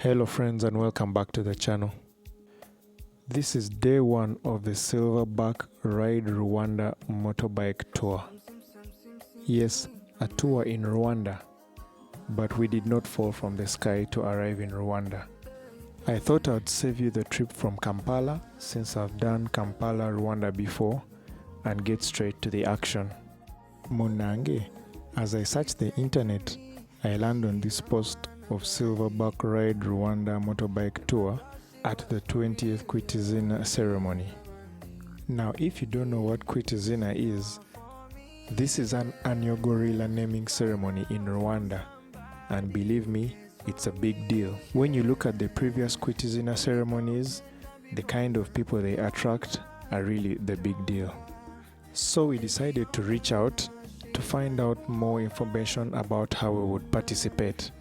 Hello friends and welcome back to the channel. This is day one of the Silverback Ride Rwanda Motorbike tour. Yes, a tour in Rwanda, but we did not fall from the sky to arrive in Rwanda. I thought I'd save you the trip from Kampala since I've done Kampala, Rwanda before and get straight to the action. Munange, as I searched the internet, I landed on this post of Silverback Ride Rwanda Motorbike Tour at the 20th Kwita Izina ceremony. Now, if you don't know what Kwita Izina is, this is an annual gorilla naming ceremony in Rwanda, and believe me, it's a big deal. When you look at the previous Kwita Izina ceremonies, the kind of people they attract are really the big deal. So we decided to reach out to find out more information about how we would participate.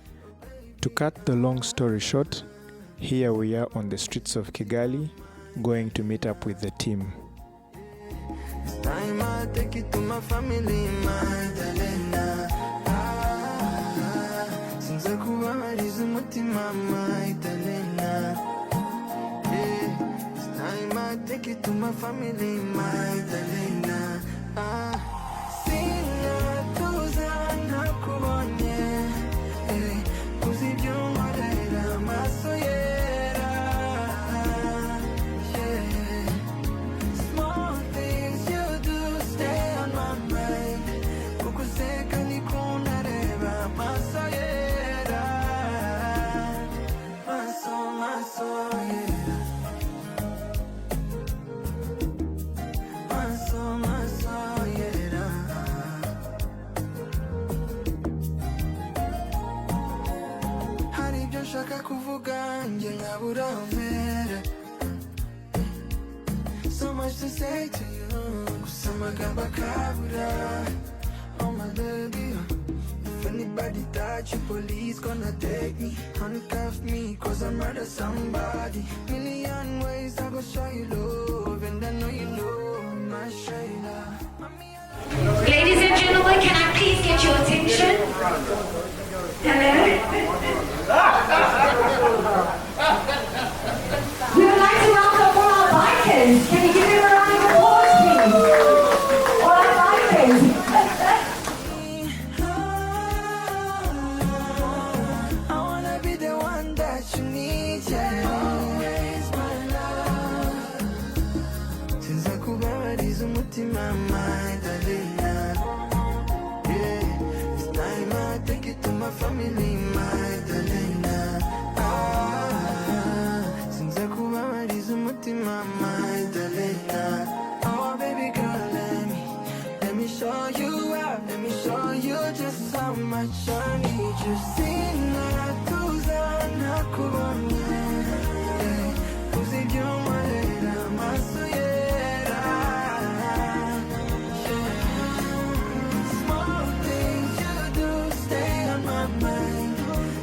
To cut the long story short, here we are on the streets of Kigali, going to meet up with the team. It's time I take it to my family, my Dalena. Since I kubabariza umutima, my Dalena. It's time I take it to my family, my Dalena. So much to say to you, oh my baby. If anybody touch you, police gonna take me, handcuff me, cause I murder somebody. Million ways I go show you love, and I know you know my Shayla. Ladies and gentlemen, can I please get your attention? Hello? We would like to welcome all our bikers. Can you give them a round of applause, please? All our bikers. I wanna be the one that you need, yeah. Always my love. Since I kubabariza umutima, my Dalena. Yeah, it's time I take it to my family, my Dalena. Since I kubabariza umutima, my Dalena. Oh baby girl, let me show you out, let me show you just how much I need you. Sina tuza nakubonye, uzibyo marera masuyera. Small things you do stay on my mind.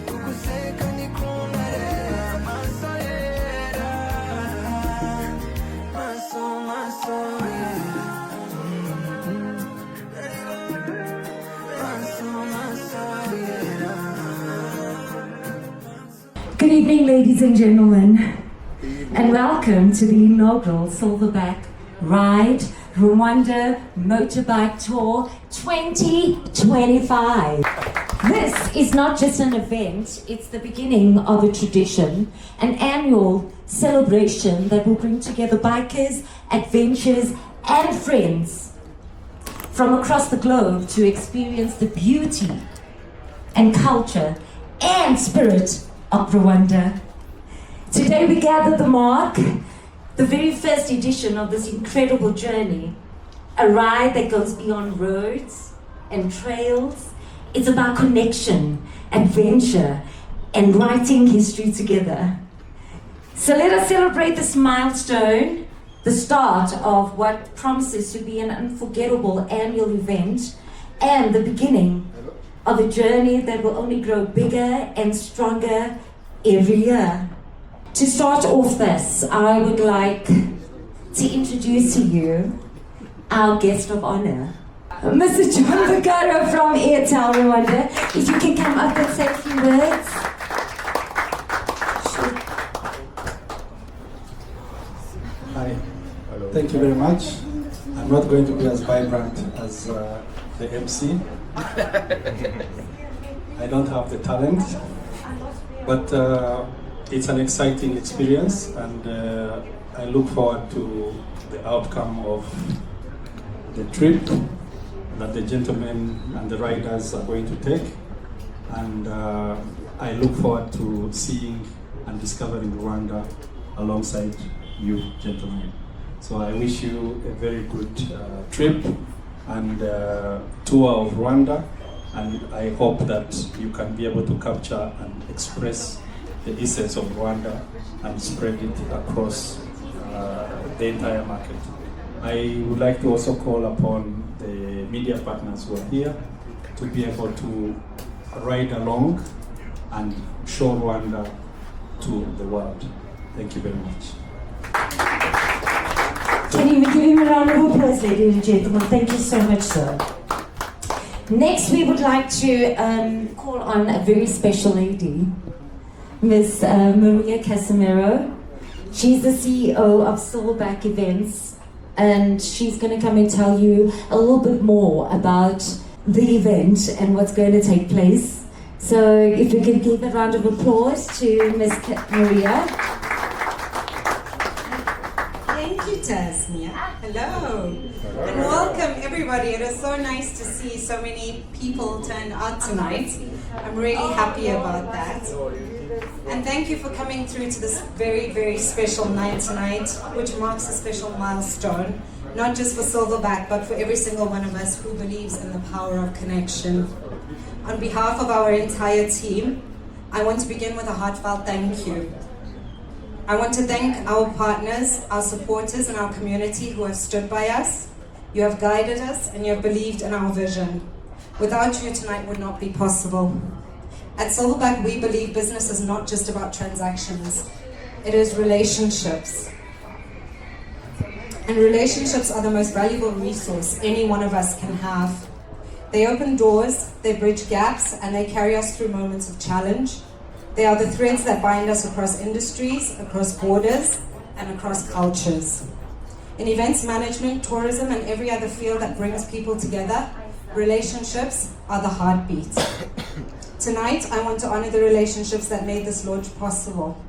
Kukuseka ni kunarera masuyera. Maso, yeah. Good evening, ladies and gentlemen, and welcome to the inaugural Silverback Ride Rwanda Motorbike Tour 2025. This is not just an event, it's the beginning of a tradition, an annual celebration that will bring together bikers, adventurers, and friends from across the globe to experience the beauty and culture and spirit of Rwanda. Today we gather the mark, the very first edition of this incredible journey, a ride that goes beyond roads and trails. It's about connection, adventure, and writing history together. So let us celebrate this milestone, the start of what promises to be an unforgettable annual event and the beginning of a journey that will only grow bigger and stronger every year. To start off this, I would like to introduce to you our guest of honor, Mr. John Bugaro from Airtel Rwanda. If you can come up and say a few words. Thank you very much. I'm not going to be as vibrant as the MC. I don't have the talent, but it's an exciting experience, and I look forward to the outcome of the trip that the gentlemen and the riders are going to take, and I look forward to seeing and discovering Rwanda alongside you gentlemen. So I wish you a very good trip and tour of Rwanda, and I hope that you can be able to capture and express the essence of Rwanda and spread it across the entire market. I would like to also call upon the media partners who are here to be able to ride along and show Rwanda to the world. Thank you very much. Can you give him a round of applause, ladies and gentlemen? Thank you so much, sir. Next, we would like to call on a very special lady, Miss Maria Casimiro. She's the CEO of Silverback Events, and she's going to come and tell you a little bit more about the event and what's going to take place. So if we can give a round of applause to Miss Maria. Thank you, Tasnia. Hello. And welcome, everybody. It is so nice to see so many people turned out tonight. I'm really happy about that. And thank you for coming through to this very, very special night tonight, which marks a special milestone, not just for Silverback, but for every single one of us who believes in the power of connection. On behalf of our entire team, I want to begin with a heartfelt thank you. I want to thank our partners, our supporters, and our community who have stood by us. You have guided us, and you have believed in our vision. Without you, tonight would not be possible. At Silverback, we believe business is not just about transactions. It is relationships. And relationships are the most valuable resource any one of us can have. They open doors, they bridge gaps, and they carry us through moments of challenge. They are the threads that bind us across industries, across borders, and across cultures. In events management, tourism, and every other field that brings people together, relationships are the heartbeat. Tonight, I want to honor the relationships that made this launch possible.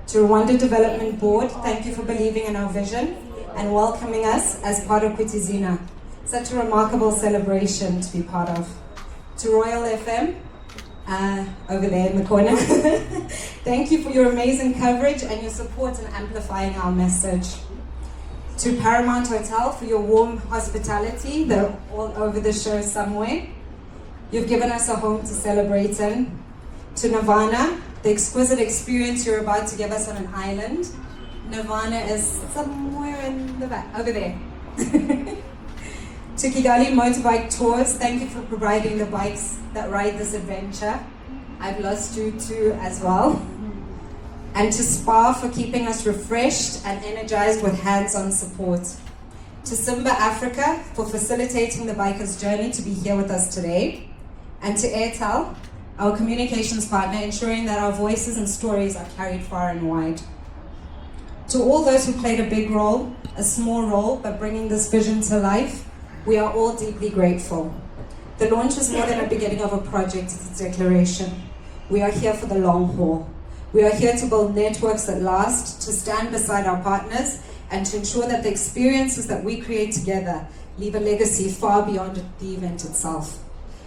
To Rwanda Development Board, thank you for believing in our vision and welcoming us as part of Kwita Izina. Such a remarkable celebration to be part of. To Royal FM, over there in the corner, thank you for your amazing coverage and your support in amplifying our message. To Paramount Hotel for your warm hospitality. They're all over the show somewhere. You've given us a home to celebrate in. To Nirvana, the exquisite experience you're about to give us on an island. Nirvana is somewhere in the back, over there. To Kigali Motorbike Tours, thank you for providing the bikes that ride this adventure. I've lost you too as well. And to Spa for keeping us refreshed and energized with hands-on support. To Simba Africa for facilitating the biker's journey to be here with us today. And to Airtel, our communications partner, ensuring that our voices and stories are carried far and wide. To all those who played a big role, a small role, but bringing this vision to life, we are all deeply grateful. The launch is more than a beginning of a project, it's a declaration. We are here for the long haul. We are here to build networks that last, to stand beside our partners, and to ensure that the experiences that we create together leave a legacy far beyond the event itself.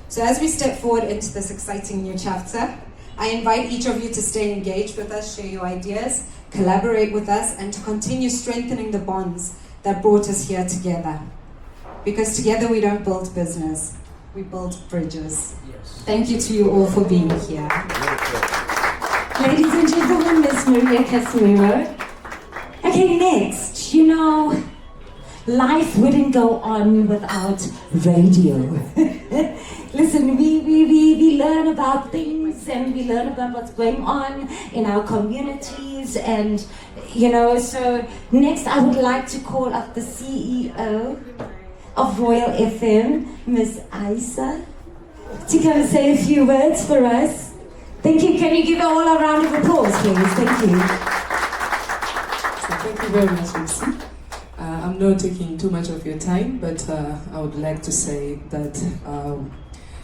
So as we step forward into this exciting new chapter, I invite each of you to stay engaged with us, share your ideas, collaborate with us, and to continue strengthening the bonds that brought us here together. Because together we don't build business, we build bridges. Yes. Thank you to you all for being here. Ladies and gentlemen, Miss Maria Casimiro. Okay, next, life wouldn't go on without radio. Listen, we learn about things and we learn about what's going on in our communities and, so next I would like to call up the CEO of Royal FM, Miss Isa, to come and say a few words for us. Thank you. Can you give her all a round of applause, please? Thank you. Thank you very much, Lucy. I'm not taking too much of your time, but I would like to say that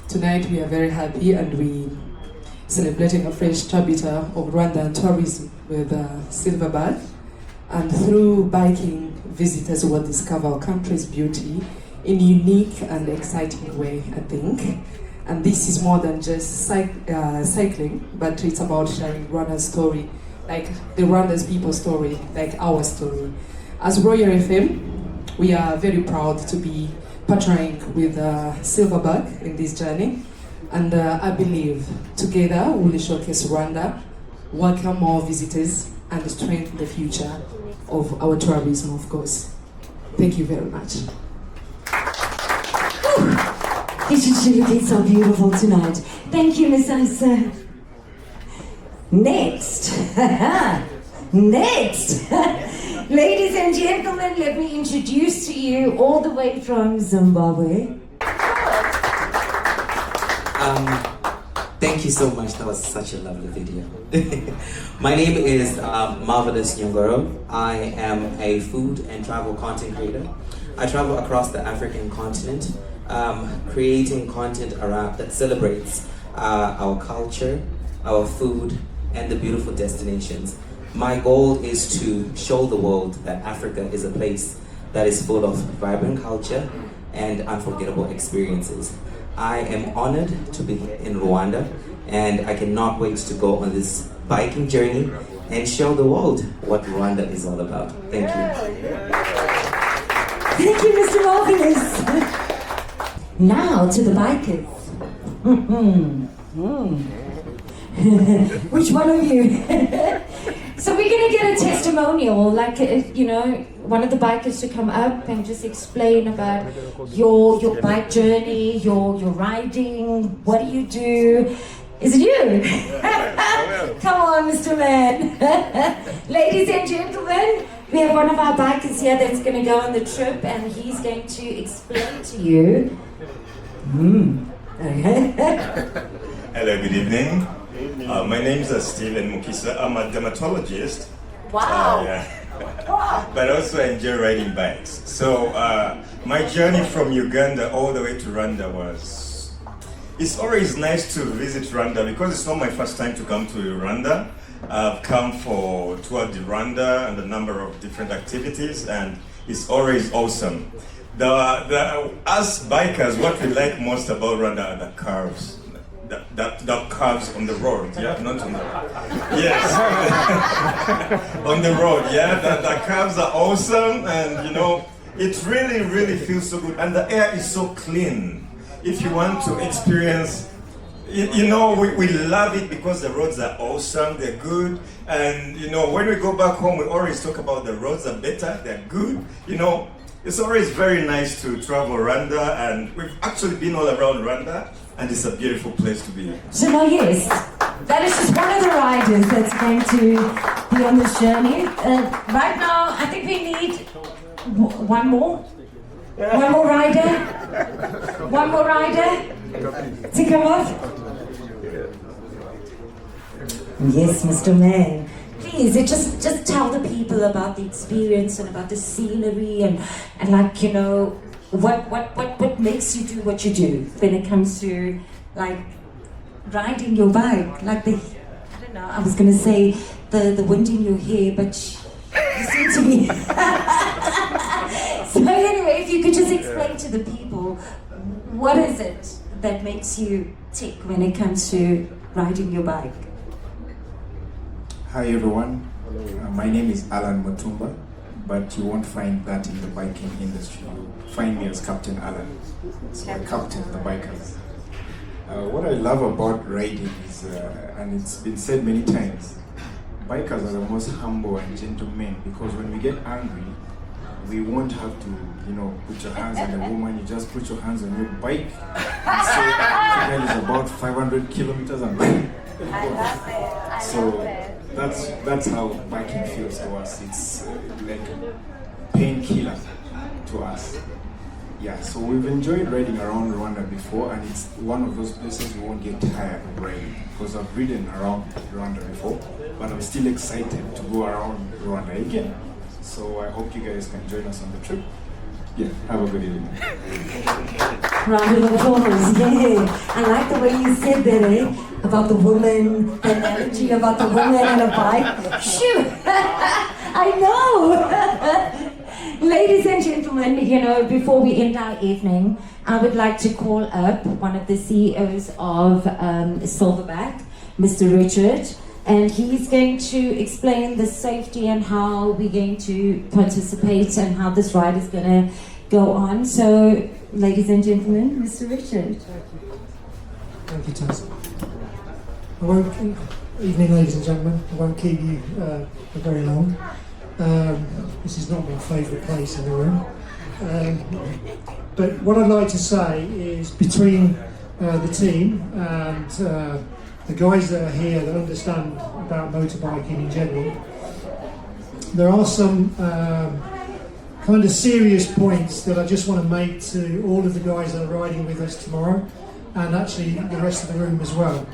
tonight we are very happy and we celebrating a fresh chapter of Rwandan tourism with Silverback. And through biking, visitors will discover our country's beauty in a unique and exciting way, I think. And this is more than just cycling, but it's about sharing Rwanda's story, like the Rwanda's people's story, like our story. As Royal FM, we are very proud to be partnering with Silverback in this journey. And I believe together we will showcase Rwanda, welcome more visitors, and strengthen the future of our tourism, of course. Thank you very much. Isn't she looking so beautiful tonight? Thank you, Miss Isa. Next, next, ladies and gentlemen, let me introduce to you all the way from Zimbabwe. Thank you so much. That was such a lovely video. My name is Marvelous Nyongoro. I am a food and travel content creator. I travel across the African continent, creating content around that celebrates our culture, our food, and the beautiful destinations. My goal is to show the world that Africa is a place that is full of vibrant culture and unforgettable experiences. I am honored to be here in Rwanda, and I cannot wait to go on this biking journey and show the world what Rwanda is all about. Thank you. Thank you, Mr. Marvelous. Now to the bikers. Which one of you? So we're gonna get a testimonial, like one of the bikers to come up and just explain about your bike journey, your riding. What do you do? Is it you? Come on, Mr. Man. Ladies and gentlemen, we have one of our bikers here that's going to go on the trip, and he's going to explain to you. Hello, good evening. My name is Steven Mukisa. I'm a dermatologist. Wow. But also I enjoy riding bikes. So my journey from Uganda all the way to Rwanda it's always nice to visit Rwanda because it's not my first time to come to Rwanda. I've come for Tour de Rwanda and a number of different activities, and it's always awesome. Us bikers, what we like most about Rwanda are the curves. The curves on the road, yeah, not on the yes, on the road, yeah. The curves are awesome, and it really feels so good, and the air is so clean. If you want to experience, we love it because the roads are awesome, they're good, and when we go back home, we always talk about the roads are better, they're good. It's always very nice to travel Rwanda, and we've actually been all around Rwanda, and it's a beautiful place to be. So now, yes, that is just one of the riders that's going to be on this journey. Right now, I think we need one more. One more rider. One more rider to come up. Yes, Mr. Man. Please, just tell the people about the experience and about the scenery and what makes you do what you do when it comes to riding your bike, I was gonna say the wind in your hair, but you seem to be. So anyway, if you could just explain to the people, what is it that makes you tick when it comes to riding your bike? Hi everyone, my name is Alan Mutumba, but you won't find that in the biking industry. You'll find me as Captain Alan, so I captain the bikers. What I love about riding is, and it's been said many times, bikers are the most humble and gentle men, because when we get angry, we won't have to, put your hands on the woman, you just put your hands on your bike and say, Kigali is about 500 kilometers and I love it. So that's how biking feels to us. It's like a painkiller to us. Yeah, so we've enjoyed riding around Rwanda before, and it's one of those places we won't get tired of riding, because I've ridden around Rwanda before, but I'm still excited to go around Rwanda again. So I hope you guys can join us on the trip. Yeah, have a good evening. Round of applause, yeah. I like the way you said that, eh? About the woman, that energy about the woman and a bike. Shoot! I know! Ladies and gentlemen, you know, before we end our evening, I would like to call up one of the CEOs of Silverback, Mr. Richard, and he's going to explain the safety and how we're going to participate and how this ride is going to go on. So, ladies and gentlemen, Mr. Richard. Thank you, Taz. Evening, ladies and gentlemen. I won't keep you for very long. This is not my favourite place in the room. But what I'd like to say is between the team and the guys that are here that understand about motorbiking in general, there are some kind of serious points that I just want to make to all of the guys that are riding with us tomorrow, and actually the rest of the room as well.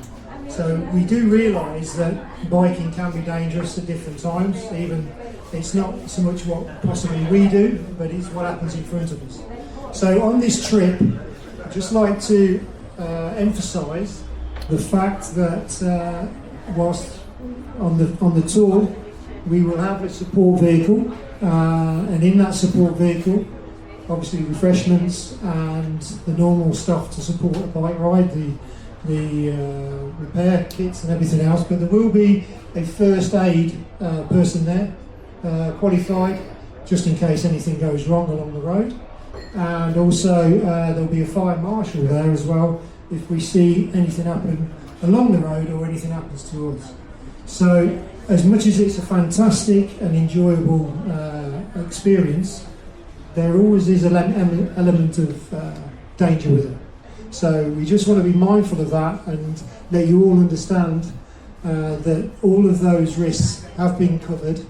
So we do realise that biking can be dangerous at different times. Even it's not so much what possibly we do, but it's what happens in front of us. So on this trip, I'd just like to emphasise the fact that whilst on the tour, we will have a support vehicle, and in that support vehicle, obviously refreshments and the normal stuff to support a bike ride, the repair kits and everything else, but there will be a first aid person there, qualified, just in case anything goes wrong along the road. And also there'll be a fire marshal there as well if we see anything happen along the road or anything happens to us. So as much as it's a fantastic and enjoyable experience, there always is an element of danger with it. So we just want to be mindful of that and let you all understand that all of those risks have been covered,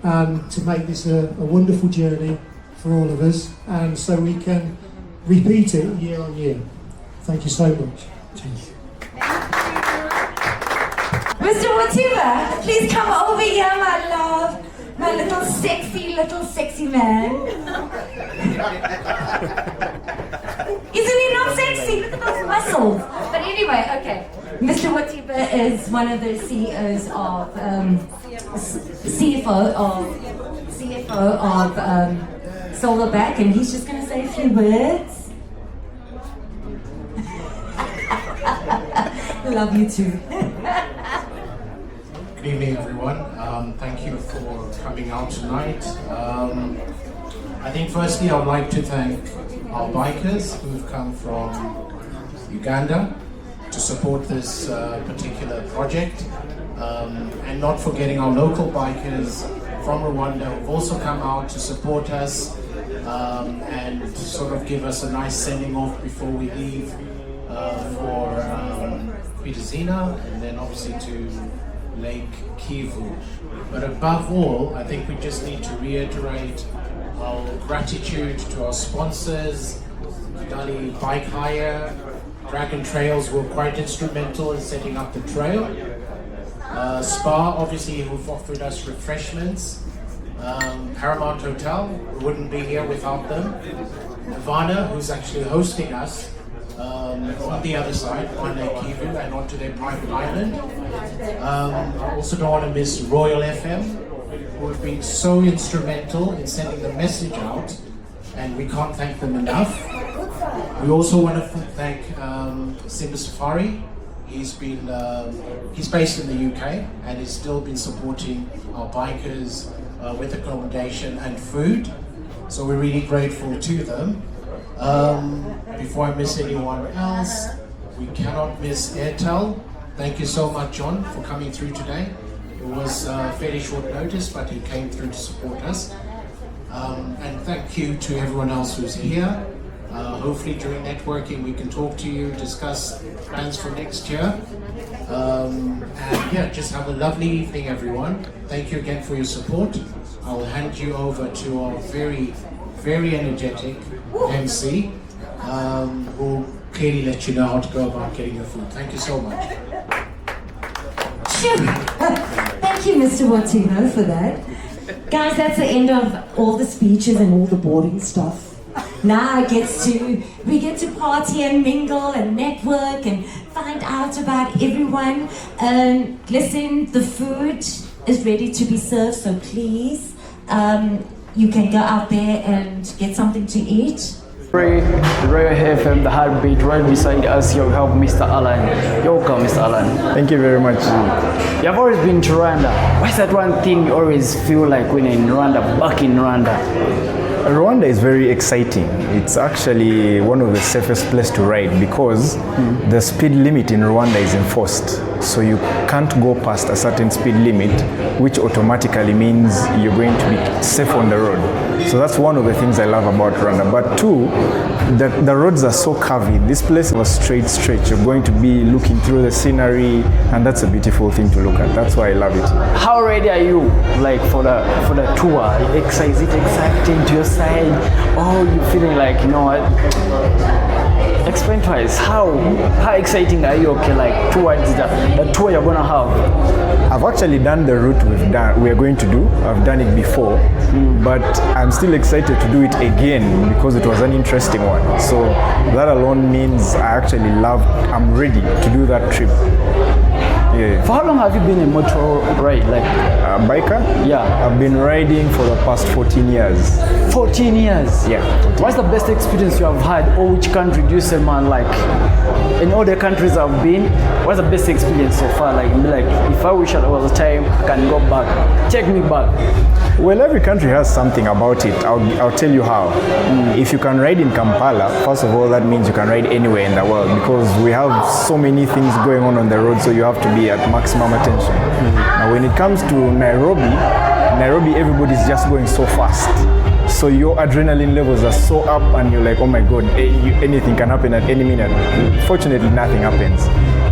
and to make this a wonderful journey for all of us, and so we can repeat it year on year. Thank you so much. Cheers. Mr. Watiba, please come over here, my love. My little sexy man. Isn't he not sexy? Look at those muscles. But anyway, okay. Mr. Watiba is one of the CEOs of CFO of Silverback, and he's just going to say a few words. Love you too. Good evening, everyone. Thank you for coming out tonight. I think firstly I'd like to thank our bikers who've come from Uganda to support this particular project, and not forgetting our local bikers from Rwanda who've also come out to support us and sort of give us a nice sending off before we leave for Kwita Izina, and then obviously to Lake Kivu. But above all, I think we just need to reiterate our gratitude to our sponsors, Kigali Bike Hire, Dragon Trails were quite instrumental in setting up the trail. Spa, obviously, who've offered us refreshments. Paramount Hotel, we wouldn't be here without them. Ivana, who's actually hosting us on the other side, on Lake Kivu and onto their private island. I also don't want to miss Royal FM, who have been so instrumental in sending the message out, and we can't thank them enough. We also want to thank Simba Safari. He's based in the UK and has still been supporting our bikers with accommodation and food. So we're really grateful to them. Before I miss anyone else, we cannot miss Airtel. Thank you so much, John, for coming through today. It was fairly short notice, but he came through to support us. And thank you to everyone else who's here. Hopefully during networking we can talk to you, discuss plans for next year. And yeah, just have a lovely evening, everyone. Thank you again for your support. I'll hand you over to our very, very energetic MC, who will clearly let you know how to go about getting your food. Thank you so much. Thank you, Mr. Watino, for that. Guys, that's the end of all the speeches and all the boring stuff. Now we get to party and mingle and network and find out about everyone. Listen, the food is ready to be served, so please, you can go out there and get something to eat. Royal FM, the heartbeat, right beside us. You have Mr. Alan. You're welcome, Mr. Alan. Thank you very much. You have always been to Rwanda. What's that one thing you always feel like when you're in Rwanda, back in Rwanda? Rwanda is very exciting. It's actually one of the safest places to ride because the speed limit in Rwanda is enforced. So you can't go past a certain speed limit, which automatically means you're going to be safe on the road. So that's one of the things I love about Rwanda. But two, the roads are so curvy. This place was straight stretch. You're going to be looking through the scenery, and that's a beautiful thing to look at. That's why I love it. How ready are you, like for the tour? Is it exciting to your side? Oh, you feeling like, you know what? Explain to us how exciting are you? Okay, like towards the tour you're gonna have. I've actually done the route we are going to do. I've done it before, but I'm still excited to do it again because it was an interesting one. So that alone means I'm ready to do that trip. Yeah. For how long have you been a motor ride? Like a biker? Yeah. I've been riding for the past 14 years. 14 years? Yeah. 14. What's the best experience you have had? Or which country do you say, man, like, in all the countries I've been, what's the best experience so far? Like, if I wish there was a time, I can go back. Take me back. Well, every country has something about it. I'll tell you how. If you can ride in Kampala, first of all, that means you can ride anywhere in the world because we have so many things going on the road, so you have to be at maximum attention. Now, when it comes to Nairobi, everybody's just going so fast. So your adrenaline levels are so up and you're like, oh my God, anything can happen at any minute. Fortunately, nothing happens.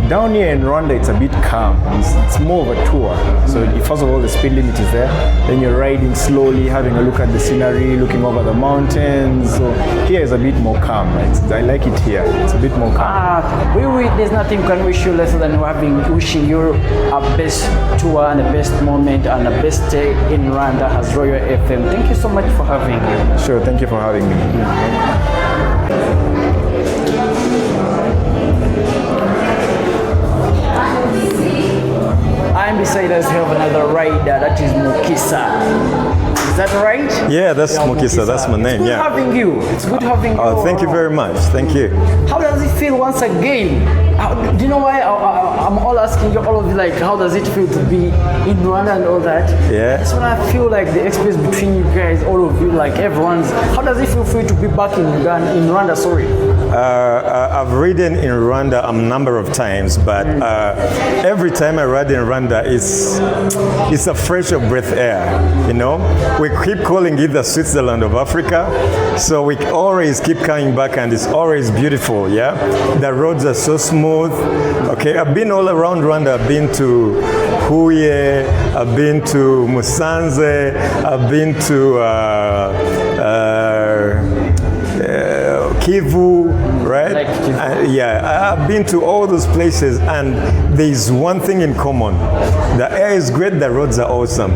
Down here in Rwanda, it's a bit calm. It's more of a tour. So first of all, the speed limit is there. Then you're riding slowly, having a look at the scenery, looking over the mountains. So here is a bit more calm. I like it here. It's a bit more calm. There's nothing can wish you less than wishing you a best tour and the best moment and the best stay in Rwanda as Royal FM. Thank you so much for having me. Sure, thank you for having me. I'm beside us, we have another rider, that is Mukisa. Is that right? Yeah, that's Mukisa. That's my name. It's good having you. It's good having you. Oh, thank you very much. Thank you. How does it feel once again? Do you know why I'm all asking you, all of you, like, how does it feel to be in Rwanda and all that? Yeah. That's when I feel like the experience between you guys, all of you, like everyone's. How does it feel for you to be back in Rwanda? Sorry. I've ridden in Rwanda a number of times, but every time I ride in Rwanda, it's a fresh of breath air. You know, we keep calling it the Switzerland of Africa, so we always keep coming back, and it's always beautiful. Yeah, the roads are so smooth. Okay, I've been all around Rwanda. I've been to Huye, I've been to Musanze, I've been to Kivu, right? Like Kivu. Yeah, I've been to all those places, and there's one thing in common: the air is great, the roads are awesome.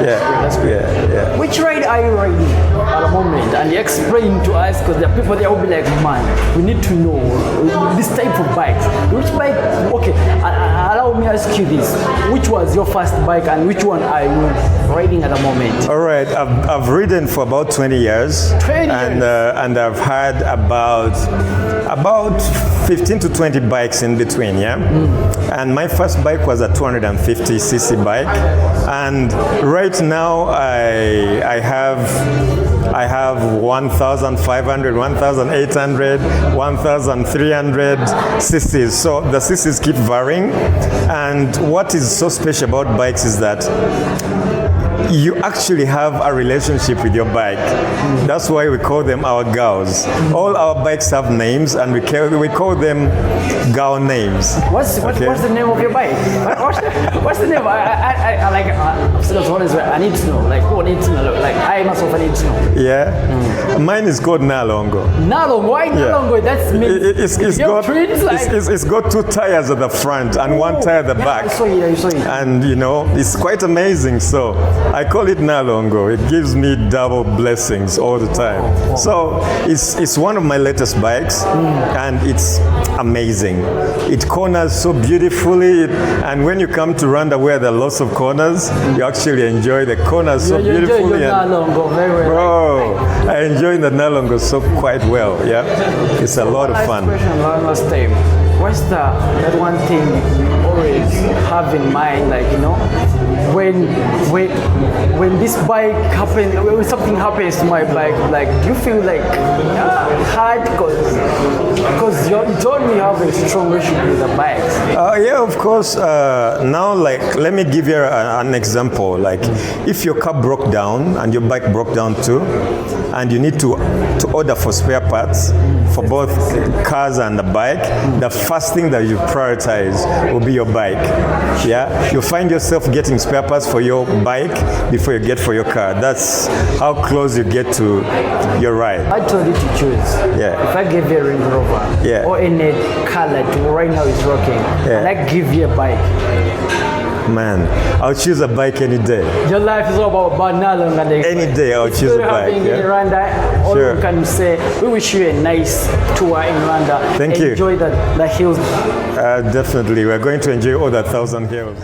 Yeah. Which ride are you riding at the moment? And explain to us, because there are people there will be like, man, we need to know this type of bikes. Which bike? Okay, allow me to ask you this: which was your first bike, and which one are you riding at the moment? All right, I've ridden for about 20 years. 20 and I've had about 15 to 20 bikes in between, yeah? And my first bike was a 250cc bike, and right now I have 1,500, 1,800, 1,300 cc's. So the cc's keep varying, and what is so special about bikes is that you actually have a relationship with your bike. That's why we call them our gals. All our bikes have names, and we call them gal names. What's the name of your bike? What's the name? I like. I need to know. Like, who needs to know? Like, I myself, I need to know. Yeah. Mine is called Nalongo. Nalongo. Why Nalongo? That's me. It's got two tires at the front and one tire at the back. I saw it. And you know, it's quite amazing. So I I call it Nalongo. It gives me double blessings all the time. So it's one of my latest bikes, and it's amazing. It corners so beautifully, and when you come to Rwanda where there are lots of corners, you actually enjoy the corners so beautifully. You enjoy your Nalongo very well. Bro, I enjoy the Nalongo so quite well. Yeah, it's a lot of fun. Last time, what's that one thing you always have in mind, like, you know, when this bike happens, when something happens to my bike, like, do you feel like hard because you told me you have a strong relationship with the bikes? Yeah, of course. Now, like, let me give you an example. Like, if your car broke down and your bike broke down too, and you need to order for spare parts for both cars and the bike, the first thing that you prioritize will be your bike. Yeah, you find yourself getting spare parts for your bike before you get for your car. That's how close you get to your ride. I told you to choose. Yeah. If I give you a Range Rover, yeah, or any car that right now is rocking, yeah, and I give you a bike, man, I'll choose a bike any day. Your life is all about Nalongo and any day I'll choose a bike. Yeah? In Rwanda, all sure. we can say, we wish you a nice tour in Rwanda. Thank you. Enjoy the hills. Definitely, we're going to enjoy all the 1,000 hills.